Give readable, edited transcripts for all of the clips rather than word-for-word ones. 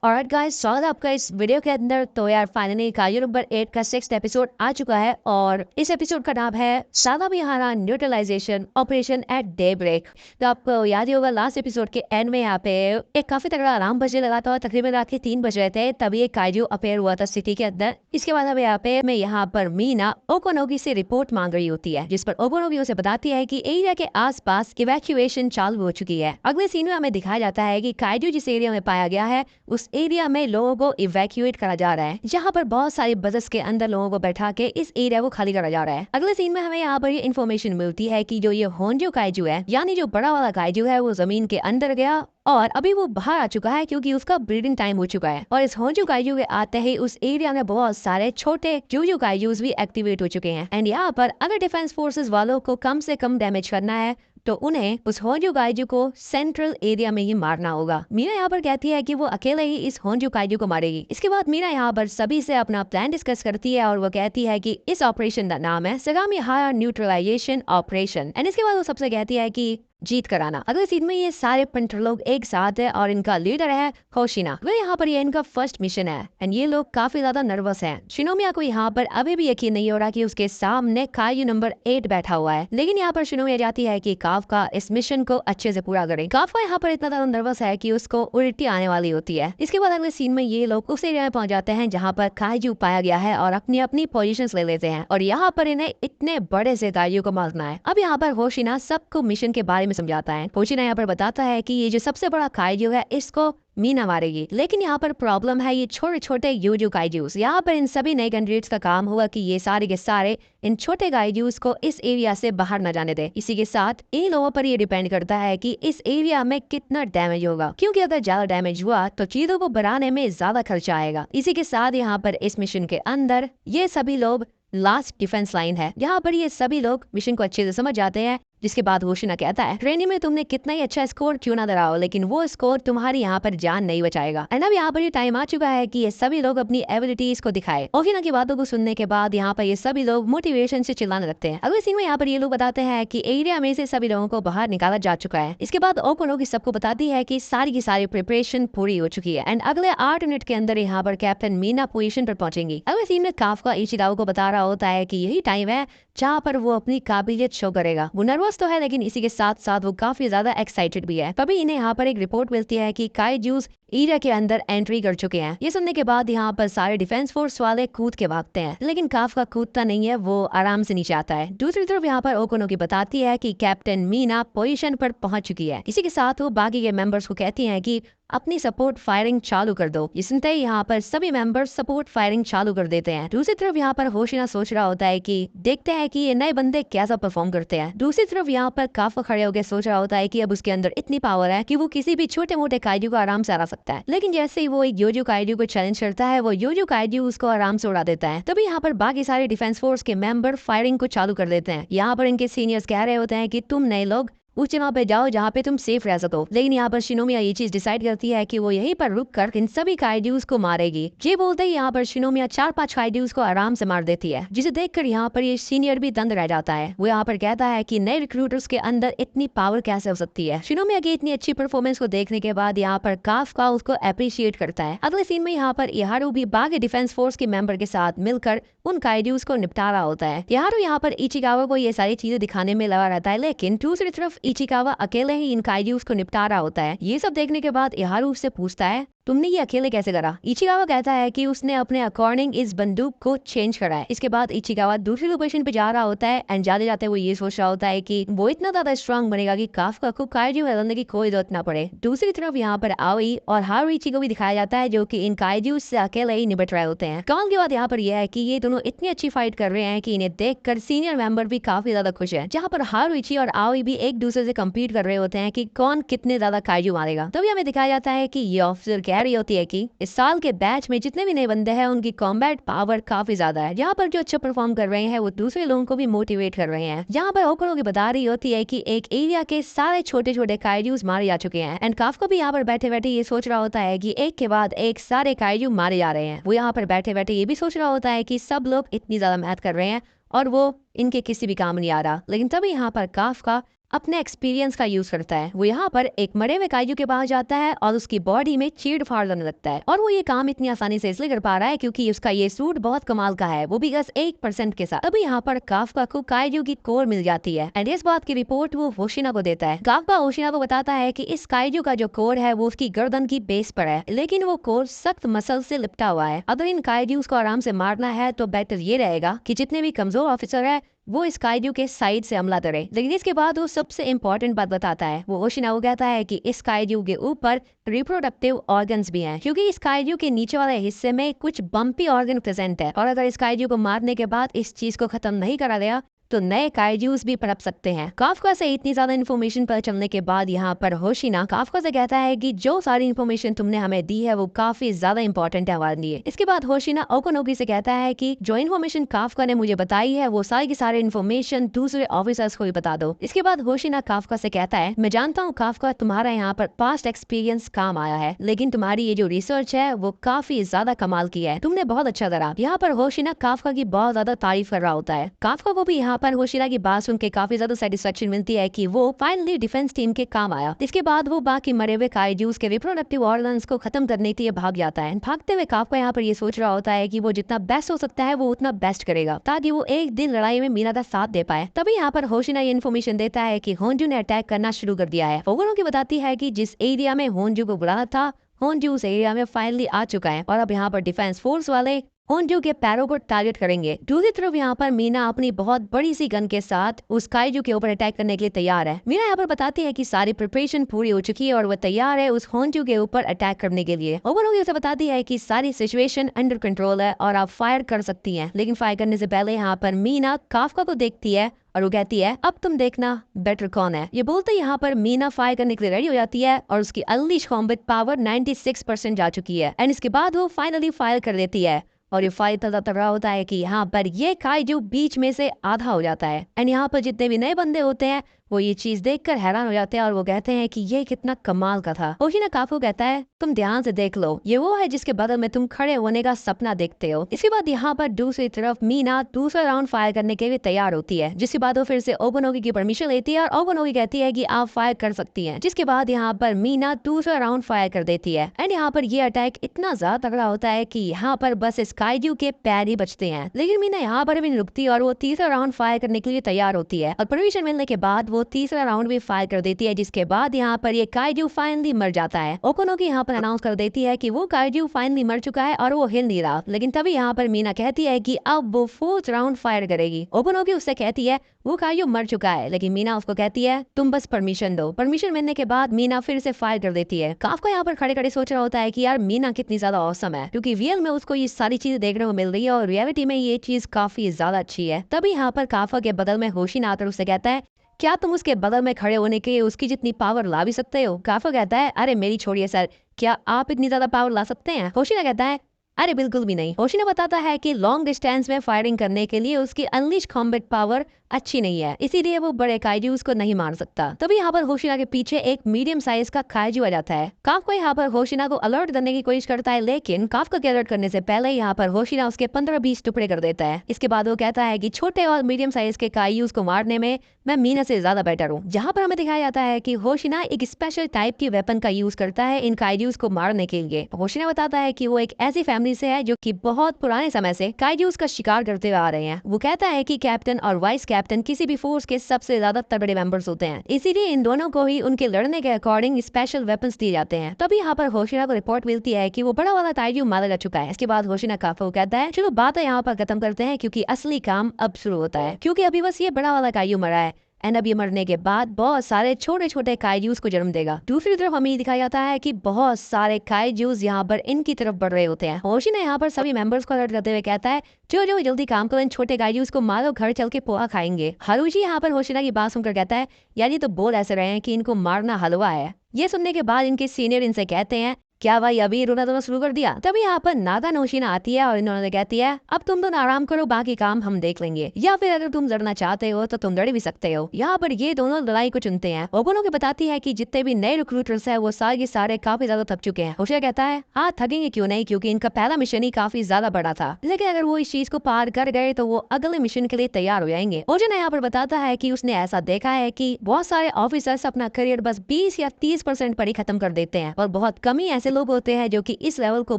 Alright guys, स्वागत है आपका इस वीडियो के अंदर। तो यार फाइनली कायू नंबर 8 का 6th एपिसोड आ चुका है और इस एपिसोड का नाम है सादामिहारा neutralisation operation at daybreak. तो आपको याद ही होगा लास्ट एपिसोड के एंड में यहाँ पे एक काफी तगड़ा अलार्म बजने लगा था और तकरीबन रात के 3 बज रहे थे, तभी एक कायजू अपेयर हुआ था सिटी के अंदर। इसके बाद हमें यहाँ पर मीना ओकोनोगी से रिपोर्ट मांग रही होती है, जिस पर ओकोनोगी उसे बताती है कि एरिया के आसपास इवैक्यूएशन चालू हो चुकी है। अगले सीन में हमें दिखाया जाता है कि कायजू जिस एरिया में पाया गया है उस एरिया में लोगों को इवैक्यूएट करा जा रहा है, जहाँ पर बहुत सारी बसेस के अंदर लोगों को बैठा के इस एरिया को खाली करा जा रहा है। अगले सीन में हमें यहाँ पर ये इन्फॉर्मेशन मिलती है कि जो ये होंजो काइजू है, यानी जो बड़ा वाला काइजू है, वो जमीन के अंदर गया और अभी वो बाहर आ चुका है क्योंकि उसका ब्रीडिंग टाइम हो चुका है। और इस होंजो काइजू के आते ही उस एरिया में बहुत सारे छोटे जूजू काइजूस भी एक्टिवेट हो चुके हैं। एंड यहाँ पर अगर डिफेंस फोर्सेस वालों को कम से कम डैमेज करना है तो उन्हें उस होंजो काइजू को सेंट्रल एरिया में ही मारना होगा। मीना यहाँ पर कहती है कि वो अकेले ही इस होंजो काइजू को मारेगी। इसके बाद मीना यहाँ पर सभी से अपना प्लान डिस्कस करती है और वो कहती है कि इस ऑपरेशन का नाम है सादामिहारा न्यूट्रलाइजेशन ऑपरेशन। एंड इसके बाद वो सबसे कहती है कि जीत कराना। अगले सीन में ये सारे पंटर लोग एक साथ है और इनका लीडर है होशिना। वे यहाँ पर ये इनका फर्स्ट मिशन है एंड ये लोग काफी ज्यादा नर्वस हैं। शिनोमिया को यहाँ पर अभी भी यकीन नहीं हो रहा कि उसके सामने कायू नंबर 8 बैठा हुआ है, लेकिन यहाँ पर शिनोमिया जाती है कि काफका इस मिशन को अच्छे से पूरा करे। काफका यहाँ पर इतना ज्यादा नर्वस है कि उसको उल्टी आने वाली होती है। इसके बाद अगले सीन में ये लोग उस एरिया में पहुंच जाते हैं जहाँ पर कायजू पाया गया है और अपनी अपनी पोजीशन ले लेते हैं और यहाँ पर इन्हें इतने बड़े से कायजू को मारना है। अब यहाँ पर होशिना सबको मिशन के बारे में समझाता है। होशिना यहाँ पर बताता है कि ये जो सबसे बड़ा काइजू है इसको मीना मारेगी, लेकिन यहाँ पर प्रॉब्लम है ये छोटे छोटे यूजू काइजूस। यहाँ पर इन सभी नए कैंडिडेट्स का काम हुआ कि ये सारे के सारे इन छोटे काइजूस को इस एरिया से बाहर न जाने दे। इसी के साथ इन लोगों पर ये डिपेंड करता है कि इस एरिया में कितना डैमेज होगा, क्योंकि अगर ज्यादा डैमेज हुआ तो चीजों को बनाने में ज्यादा खर्चा आएगा। इसी के साथ यहाँ पर इस मिशन के अंदर ये सभी लोग लास्ट डिफेंस लाइन है, जहाँ पर ये सभी लोग मिशन को अच्छे से समझ जाते हैं। जिसके बाद होशिना कहता है ट्रेनिंग में तुमने कितना ही अच्छा स्कोर क्यों ना दराओ, लेकिन वो स्कोर तुम्हारी यहाँ पर जान नहीं बचाएगा। एंड अब यहाँ पर ये टाइम आ चुका है कि ये सभी लोग अपनी एबिलिटीज को दिखाए। होशिना की बातों को सुनने के बाद यहाँ पर ये सभी लोग मोटिवेशन से चिल्लाने लगते हैं। अगले सीन में यहाँ पर ये लोग बताते हैं कि एरिया में से सभी लोगों को बाहर निकाला जा चुका है। इसके बाद ओकोनोगी सबको बताती है कि सारी की सारी प्रिपरेशन पूरी हो चुकी है एंड अगले 8 मिनट के अंदर यहाँ पर कैप्टन मीना पोजीशन पर पहुंचेंगी। अगले सीन में काफका इचिकावा को बता रहा होता है कि यही टाइम है जहाँ पर वो अपनी काबिलियत शो करेगा। वो नर्वस तो है, लेकिन इसी के साथ साथ वो काफी ज्यादा एक्साइटेड भी है। तभी इन्हें यहाँ पर एक रिपोर्ट मिलती है कि काइजूस एरिया के अंदर एंट्री कर चुके हैं। ये सुनने के बाद यहाँ पर सारे डिफेंस फोर्स वाले कूद के भागते हैं, लेकिन काफका कूदता नहीं है, वो आराम से नीचे आता है। दूसरी तरफ यहाँ पर ओकोनोगी बताती है कि कैप्टन मीना पोजीशन पर पहुंच चुकी है। इसी के साथ वो बाकी के मेंबर्स को कहती हैं कि अपनी सपोर्ट फायरिंग चालू कर दो। ये सुनते ही यहाँ पर सभी मेंबर्स सपोर्ट फायरिंग चालू कर देते हैं। दूसरी तरफ यहाँ पर होशिना सोच रहा होता है कि देखते हैं कि ये नए बंदे कैसा परफॉर्म करते हैं। दूसरी तरफ यहाँ पर काफका खड़े होकर सोच रहा होता है कि अब उसके अंदर इतनी पावर है कि वो किसी भी छोटे मोटे काइजू को आराम से हरा सकता है। लेकिन जैसे ही वो एक योजो काइजू को चैलेंज करता है, वो योजो काइजू उसको आराम से उड़ा देता है। तभी यहाँ पर बाकी सारे डिफेंस फोर्स के मेंबर फायरिंग को चालू कर देते हैं। यहाँ पर इनके सीनियर्स कह रहे होते हैं कि तुम नए लोग उस जगह पे जाओ जहाँ पे तुम सेफ रह सको, लेकिन यहाँ पर शिनोमिया ये चीज डिसाइड करती है कि वो यहीं पर रुककर इन सभी काइजूस को मारेगी। ये बोलते ही यहाँ पर शिनोमिया 4-5 काइजूस को आराम से मार देती है, जिसे देखकर यहाँ पर ये सीनियर भी दंग रह जाता है। वो यहाँ पर कहता है कि नए रिक्रूटर्स के अंदर इतनी पावर कैसे हो सकती है। शिनोमिया की इतनी अच्छी परफॉर्मेंस को देखने के बाद यहाँ पर काफका उसको अप्रिशिएट करता है। अगले सीन में यहाँ पर इहारू भी बाकी डिफेंस फोर्स के मेंबर के साथ मिलकर उन काइजूस को निपटा रहा होता है। इहारू यहाँ पर इचिकावा को ये सारी चीजें दिखाने में लगा रहता है, लेकिन दूसरी तरफ इचिकावा अकेले ही इन काइजूस को निपटा रहा होता है। ये सब देखने के बाद इहारू उससे पूछता है तुमने ये अकेले कैसे करा। इचिकावा कहता है कि उसने अपने अकॉर्डिंग इस बंदूक को चेंज करा है। इसके बाद इचिकावा दूसरी लोकेशन पे जा रहा होता है एंड जाते जाते वो ये सोच रहा होता है कि वो इतना ज्यादा स्ट्रांग बनेगा कि काफका को काइजू हराने की कोई जरूरत ना पड़े। दूसरी तरफ यहाँ पर आओई और हारुइची को भी दिखाया जाता है, जो कि इन काइजू से अकेले ही निपट रहे होते हैं। कमाल की बात यहाँ पर यह है कि ये दोनों इतनी अच्छी फाइट कर रहे हैं कि इन्हें देखकर सीनियर मेंबर भी काफी ज्यादा खुश है, जहाँ पर हारुइची और आओई भी एक दूसरे से कम्पीट कर रहे होते हैं कि कौन कितने ज्यादा काइजू मारेगा। तभी हमें दिखाया जाता है कि ये ऑफिसर कह रही होती है कि इस साल के बैच में जितने भी नए बंदे हैं उनकी कॉम्बैट पावर काफी ज्यादा है। यहाँ पर जो अच्छा परफॉर्म कर रहे हैं वो दूसरे लोगों को भी मोटिवेट कर रहे हैं। यहाँ पर ओकोनोगी बता रही होती है कि एक एरिया के सारे छोटे छोटे काइजूस मारे जा चुके हैं एंड काफका भी यहाँ पर बैठे बैठे ये सोच रहा होता है कि एक के बाद एक सारे काइजू मारे जा रहे हैं। वो यहाँ पर बैठे बैठे ये भी सोच रहा होता है कि सब लोग इतनी ज्यादा मेहनत कर रहे हैं और वो इनके किसी भी काम नहीं आ रहा। लेकिन तभी यहाँ पर काफका अपने एक्सपीरियंस का यूज करता है। वो यहाँ पर एक मरे हुए काइजू के पास जाता है और उसकी बॉडी में चीड़ फाड़ लगने लगता है, और वो ये काम इतनी आसानी से इसलिए कर पा रहा है क्योंकि उसका ये सूट बहुत कमाल का है, वो भी बस 1% के साथ। अभी यहाँ पर काफ्का को काइजू की कोर मिल जाती है एंड इस बात की रिपोर्ट वो होशिना को देता है। काफ्का होशिना को बताता है कि इस काइजू का जो कोर है वो उसकी गर्दन की बेस पर है, लेकिन वो कोर सख्त मसल से लिपटा हुआ है। अगर इन काइजूस को आराम से मारना है तो बेटर ये रहेगा कि जितने भी कमजोर ऑफिसर है वो इस काइजू के साइड से हमला करे। लेकिन इसके बाद वो सबसे इम्पोर्टेंट बात बताता है। वो होशिना को कहता है कि इस काइजू के ऊपर रिप्रोडक्टिव ऑर्गन्स भी हैं, क्योंकि इस काइजू के नीचे वाले हिस्से में कुछ बम्पी ऑर्गन प्रेजेंट है, और अगर इस काइजू को मारने के बाद इस चीज को खत्म नहीं करा गया तो नए काइजूस भी पनप सकते हैं। काफ्का से इतनी ज्यादा इन्फॉर्मेशन पर चलने के बाद यहाँ पर होशिना काफ्का से कहता है कि जो सारी इन्फॉर्मेशन तुमने हमें दी है वो काफी ज्यादा इंपॉर्टेंट है हमारे लिए। इसके बाद होशिना ओकोनोगी से कहता है कि जो इन्फॉर्मेशन काफ्का ने मुझे बताई है वो सारी की सारी इन्फॉर्मेशन दूसरे ऑफिसर्स को भी बता दो। इसके बाद होशिना काफ्का से कहता है, मैं जानता हूँ काफ्का तुम्हारा यहाँ पर पास्ट एक्सपीरियंस काम आया है, लेकिन तुम्हारी ये जो रिसर्च है वो काफी ज्यादा कमाल की है, तुमने बहुत अच्छा करा। यहाँ पर होशिना काफ्का की बहुत ज्यादा तारीफ कर रहा होता है। काफ्का को भी यहाँ पर होशिना की बात सुन के काफी ज्यादा सेटिस्फेक्शन मिलती है कि वो फाइनली डिफेंस टीम के काम आया। इसके बाद वो बाकी मरे हुए काइजूस के रिप्रोडक्टिव ऑर्गन्स को खत्म करने के लिए भाग जाता है। भागते हुए काफ्का यहाँ पर ये सोच रहा होता है कि वो जितना बेस्ट हो सकता है वो उतना बेस्ट करेगा ताकि वो एक दिन लड़ाई में मीना का साथ दे पाए। तभी यहाँ पर होशिना ये इन्फॉर्मेशन देता है कि होंजू ने अटैक करना शुरू कर दिया है। ओगोनो की बताती है कि जिस एरिया में होंजू को बुलाना था होंजू उस एरिया में फाइनली आ चुका है, और अब यहाँ पर डिफेंस फोर्स वाले होंजू के पैरों को टारगेट करेंगे। दूसरी तरफ यहाँ पर मीना अपनी बहुत बड़ी सी गन के साथ उस काइजू के ऊपर अटैक करने के लिए तैयार है। मीना यहाँ पर बताती है कि सारी प्रिपरेशन पूरी हो चुकी है और वो तैयार है उस होंजू के ऊपर अटैक करने के लिए। ओवरऑल उसे बताती है कि सारी सिचुएशन अंडर कंट्रोल है और आप फायर कर सकती हैं। लेकिन फायर करने से पहले यहाँ पर मीना काफ्का को देखती है और वो कहती है, अब तुम देखना बेटर कौन है। ये बोलते यहाँ पर मीना फायर करने के लिए रेडी हो जाती है और उसकी अनलीश कॉम्बैट पावर 96% जा चुकी है एंड इसके बाद वो फाइनली फायर कर लेती है। और ये फाइट तगड़ा होता है कि यहाँ पर ये काइजू बीच में से आधा हो जाता है एंड यहाँ पर जितने भी नए बंदे होते हैं वो ये चीज देखकर हैरान हो जाते हैं और वो कहते हैं कि ये कितना कमाल का था। होशिना काफू कहता है, तुम ध्यान से देख लो, ये वो है जिसके बदल में तुम खड़े होने का सपना देखते हो। इसके बाद यहाँ पर दूसरी तरफ मीना दूसरा राउंड फायर करने के लिए तैयार होती है, जिसके बाद वो फिर से ओकोनोगी की परमिशन लेती है और ओकोनोगी कहती है कि आप फायर कर सकती हैं। जिसके बाद यहाँ पर मीना दूसरा राउंड फायर कर देती है एंड यहाँ पर ये अटैक इतना ज्यादा तगड़ा होता है कि यहाँ पर बस इस काइजू के पैर ही बचते हैं। लेकिन मीना यहाँ पर भी नहीं रुकती और वो तीसरा राउंड फायर करने के लिए तैयार होती है और परमिशन मिलने के बाद वो तीसरा राउंड भी फायर कर देती है। जिसके बाद यहाँ पर ये काइजू फाइनली मर जाता है। ओकोनोगी यहाँ पर अनाउंस कर देती है कि वो काइजू फाइनली मर चुका है और वो हिल नहीं रहा। लेकिन तभी यहाँ पर मीना कहती है कि अब वो फोर्थ राउंड फायर करेगी। ओकोनोगी उससे कहती है वो काइजू मर चुका है, लेकिन मीना उसको कहती है तुम बस परमिशन दो। परमिशन मिलने के बाद मीना फिर से फायर कर देती है। काफ्का यहाँ पर खड़े खड़े सोच रहा होता है कि यार मीना कितनी ज्यादा औसम है, क्योंकि रियल में उसको ये सारी चीजें देखने को मिल रही है और रियलिटी में ये चीज काफी ज्यादा अच्छी है। तभी यहाँ पर काफ्का के बदल में होशिना आकर उससे कहता है, क्या तुम उसके बगल में खड़े होने के उसकी जितनी पावर ला भी सकते हो? काफ्का कहता है, अरे मेरी छोड़िए सर, क्या आप इतनी ज्यादा पावर ला सकते हैं? होशिना कहता है, अरे बिल्कुल भी नहीं। होशिना बताता है कि लॉन्ग डिस्टेंस में फायरिंग करने के लिए उसकी अनलिश कॉम्बैट पावर अच्छी नहीं है, इसीलिए वो बड़े काइजूस को नहीं मार सकता। तभी यहाँ पर होशिना के पीछे एक मीडियम साइज का काइजू आ जाता है। काफ्का यहाँ पर होशिना को अलर्ट करने की कोशिश करता है, लेकिन काफ्का के अलर्ट करने से पहले यहाँ पर होशिना उसके 15-20 टुकड़े कर देता है। इसके बाद वो कहता है कि छोटे और मीडियम साइज के काइजूस को मारने में मैं मीना से ज्यादा बेटर हूँ। जहाँ पर हमें दिखाया जाता है कि होशिना एक स्पेशल टाइप की वेपन का यूज करता है इन काइजूस को मारने के लिए। होशिना बताता है कि वो एक ऐसी फैमिली से है जो कि बहुत पुराने समय से काइजूस का शिकार करते हुए आ रहे हैं। वो कहता है कि कैप्टन और वाइस कैप्टन किसी भी फोर्स के सबसे ज्यादा तगड़े मेंबर्स होते हैं, इसीलिए इन दोनों को ही उनके लड़ने के अकॉर्डिंग स्पेशल वेपन्स दिए जाते हैं। तभी यहाँ पर होशिना को रिपोर्ट मिलती है कि वो बड़ा वाला काइजू मारा जा चुका है। इसके बाद होशिना काफ्का को कहता है, चलो बात यहाँ पर खत्म करते हैं क्योंकि असली काम अब शुरू होता है, क्योंकि अभी बस ये बड़ा वाला काइजू मरा है एंड अब ये मरने के बाद बहुत सारे छोटे छोटे काइजूस को जन्म देगा। दूसरी तरफ हमें दिखाया जाता है कि बहुत सारे काइजूस यहाँ पर इनकी तरफ बढ़ रहे होते हैं। होशिना यहाँ पर सभी मेंबर्स को अलर्ट करते हुए कहता है, जो जो जल्दी काम करो, इन छोटे काइजूस को मारो, घर चल के पोहा खाएंगे। हारूजी यहाँ पर होशिना की बात सुनकर कहता है, यार ये तो बोल ऐसे रहे हैं कि इनको मारना हलवा है। ये सुनने के बाद इनके सीनियर इनसे कहते हैं क्या भाई अभी रोना धोना शुरू कर दिया? तभी यहाँ पर नादा नौशीना आती है और इन्होंने कहती है अब तुम दोनों आराम करो, बाकी काम हम देख लेंगे, या फिर अगर तुम लड़ना चाहते हो तो तुम लड़ भी सकते हो। यहाँ पर ये दोनों लड़ाई को चुनते हैं। ओगोनो के बताती है कि जितने भी नए रिक्रूटर्स है वो सारे के सारे काफी ज्यादा थक चुके हैं। उसे कहता है हाँ थकेंगे क्यों नहीं, क्योंकि इनका पहला मिशन ही काफी ज्यादा बड़ा था, लेकिन अगर वो इस चीज को पार कर गए तो वो अगले मिशन के लिए तैयार हो जाएंगे। ओजन यहाँ पर बताता है कि उसने ऐसा देखा है कि बहुत सारे ऑफिसर्स अपना करियर बस 20 या 30% पर ही खत्म कर देते हैं और बहुत कम ही ऐसे लोग होते हैं जो कि इस लेवल को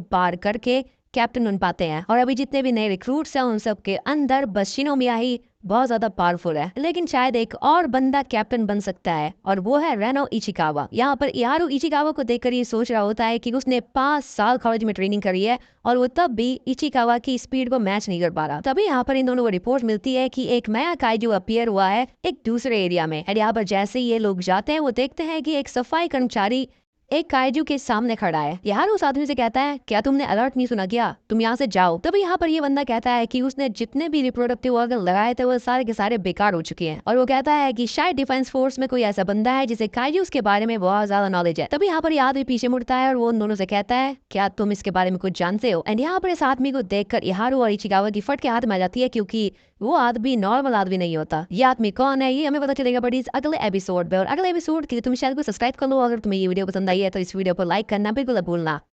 पार करके कैप्टन बन पाते हैं। और अभी जितने भी नए रिक्रूट्स हैं उन सब के अंदर बस शिनोमिया ही बहुत ज्यादा पावरफुल है, लेकिन शायद एक और बंदा कैप्टन बन सकता है और वो है रेनो इचिकावा। यहाँ पर यारू इचिकावा को देखकर ये सोच रहा होता है कि उसने 5 साल कॉलेज में ट्रेनिंग करी है और वो तब भी इचिकावा की स्पीड को मैच नहीं कर पा रहा। तभी यहाँ पर इन दोनों को रिपोर्ट मिलती है कि एक नया काइजू अपीयर हुआ है एक दूसरे एरिया में। और यहाँ पर जैसे ही ये लोग जाते हैं वो देखते हैं कि एक सफाई कर्मचारी एक काइजू के सामने खड़ा है। यार उस आदमी से कहता है क्या तुमने अलर्ट नहीं सुना क्या, तुम यहाँ से जाओ। तभी यहाँ पर ये बंदा कहता है कि उसने जितने भी रिप्रोडक्टिव ऑर्गन लगाए थे वो सारे के सारे बेकार हो चुके हैं, और वो कहता है कि शायद डिफेंस फोर्स में कोई ऐसा बंदा है जिसे काइजूस के बारे में बहुत ज्यादा नॉलेज है। तभी यहाँ पर ये आदमी पीछे मुड़ता है और वो उन दोनों से कहता है क्या तुम इसके बारे में कुछ जानते हो। एंड यहाँ पर इस आदमी को देखकर इहारू और इचिकावा की फट के हाथ में आ जाती है, क्योंकि वो आदमी नॉर्मल आदमी नहीं होता। ये आदमी कौन है ये हमें पता चलेगा बट इस अगले एपिसोड में। और अगले एपिसोड के लिए तुम चैनल को सब्सक्राइब कर लो। अगर तुम्हें ये वीडियो पसंद आई है तो इस वीडियो को लाइक करना बिल्कुल भूलना।